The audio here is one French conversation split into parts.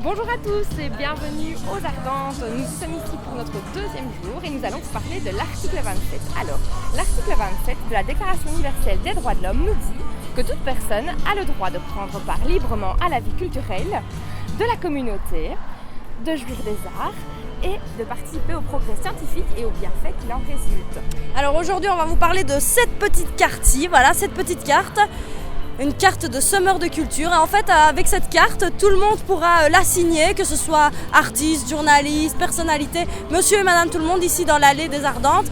Bonjour à tous et bienvenue aux Ardentes. Nous sommes ici pour notre deuxième jour et nous allons vous parler de l'article 27. Alors, l'article 27 de la Déclaration universelle des droits de l'homme nous dit que toute personne a le droit de prendre part librement à la vie culturelle de la communauté, de jouir des arts et de participer au progrès scientifique et aux bienfaits qui en résultent. Alors aujourd'hui, on va vous parler de cette petite carte-ci. Voilà, cette petite carte. Une carte de semeur de culture. Et en fait, avec cette carte, tout le monde pourra la signer, que ce soit artiste, journaliste, personnalité, monsieur et madame tout le monde ici dans l'allée des Ardentes,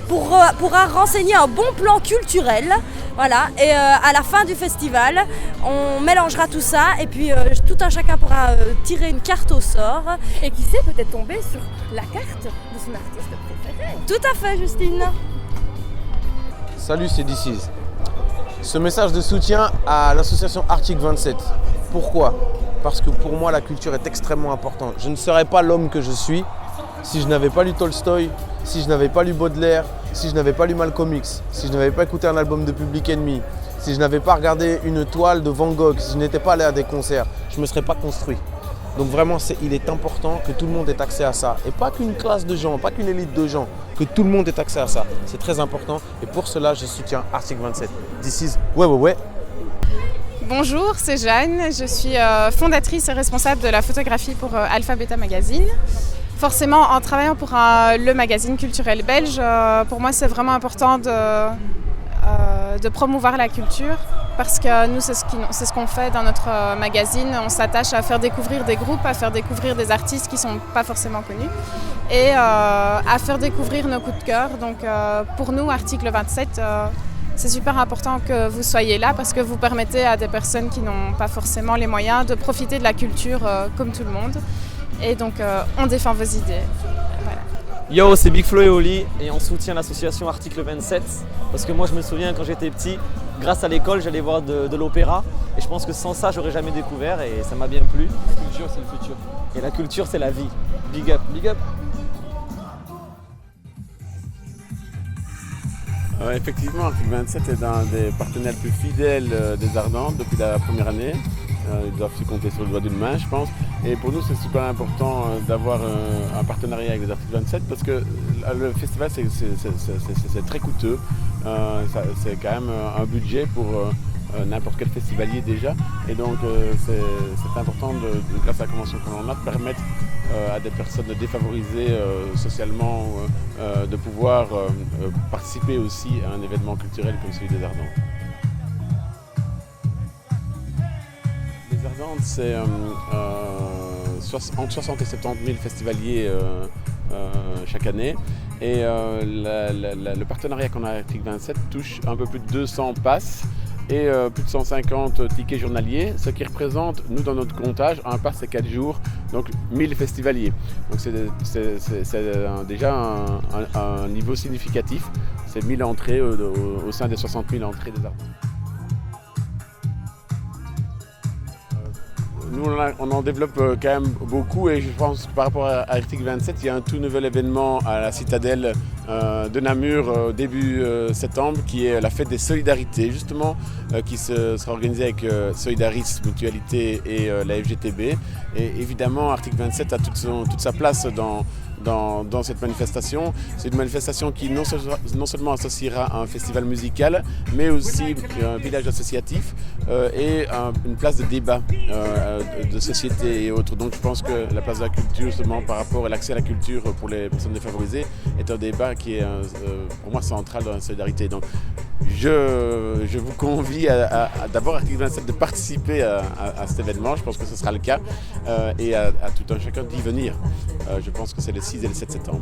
pourra renseigner un bon plan culturel. Voilà, et à la fin du festival, on mélangera tout ça et puis tout un chacun pourra tirer une carte au sort. Et qui sait, peut-être tomber sur la carte de son artiste préféré. Tout à fait, Justine. Salut, c'est DC's. Ce message de soutien à l'association Article 27. Pourquoi ? Parce que pour moi, la culture est extrêmement importante. Je ne serais pas l'homme que je suis si je n'avais pas lu Tolstoï, si je n'avais pas lu Baudelaire, si je n'avais pas lu Malcolm X, si je n'avais pas écouté un album de Public Enemy, si je n'avais pas regardé une toile de Van Gogh, si je n'étais pas allé à des concerts, je ne me serais pas construit. Donc vraiment, il est important que tout le monde ait accès à ça. Et pas qu'une classe de gens, pas qu'une élite de gens, que tout le monde ait accès à ça. C'est très important et pour cela, je soutiens Article 27. This is ouais. Bonjour, c'est Jeanne. Je suis fondatrice et responsable de la photographie pour Alpha Beta Magazine. Forcément, en travaillant pour le magazine culturel belge, pour moi, c'est vraiment important de promouvoir la culture parce que nous, c'est ce qu'on fait dans notre magazine. On s'attache à faire découvrir des groupes, à faire découvrir des artistes qui ne sont pas forcément connus et à faire découvrir nos coups de cœur. Donc pour nous, Article 27, c'est super important que vous soyez là parce que vous permettez à des personnes qui n'ont pas forcément les moyens de profiter de la culture comme tout le monde. Et donc on défend vos idées. Voilà. Yo, c'est Big Flo et Oli et on soutient l'association Article 27 parce que moi je me souviens quand j'étais petit, grâce à l'école j'allais voir de l'opéra et je pense que sans ça j'aurais jamais découvert et ça m'a bien plu. La culture c'est le futur. Et la culture c'est la vie. Big up, big up. Effectivement, Article 27 est un des partenaires plus fidèles des Ardentes depuis la première année. Ils doivent se compter sur le doigt d'une main, je pense. Et pour nous, c'est super important d'avoir un partenariat avec les Articles 27 parce que le festival, c'est très coûteux. C'est quand même un budget pour n'importe quel festivalier déjà. Et donc, c'est important, grâce à la convention qu'on en a, de permettre à des personnes défavorisées socialement de pouvoir participer aussi à un événement culturel comme celui des Ardentes. Les Ardentes, c'est entre 60 et 70 000 festivaliers chaque année. Et le partenariat qu'on a avec Article 27 touche un peu plus de 200 passes et plus de 150 tickets journaliers, ce qui représente, nous dans notre comptage, un pass c'est 4 jours, donc 1000 festivaliers. Donc c'est déjà un niveau significatif, c'est 1000 entrées au sein des 60 000 entrées des Ardentes. Nous, on en développe quand même beaucoup et je pense que par rapport à Article 27, il y a un tout nouvel événement à la Citadelle de Namur début septembre qui est la fête des solidarités justement qui sera organisée avec Solidaris, Mutualité et la FGTB. Et évidemment, Article 27 a toute sa place dans cette manifestation. C'est une manifestation qui non seulement associera un festival musical, mais aussi un village associatif et une place de débat de société et autres. Donc je pense que la place de la culture, justement par rapport à l'accès à la culture pour les personnes défavorisées, est un débat qui est pour moi central dans la solidarité. Donc je vous convie d'abord Article 27 de participer à cet événement, je pense que ce sera le cas, et à tout un chacun d'y venir. Je pense que c'est le 6 et le 7 septembre.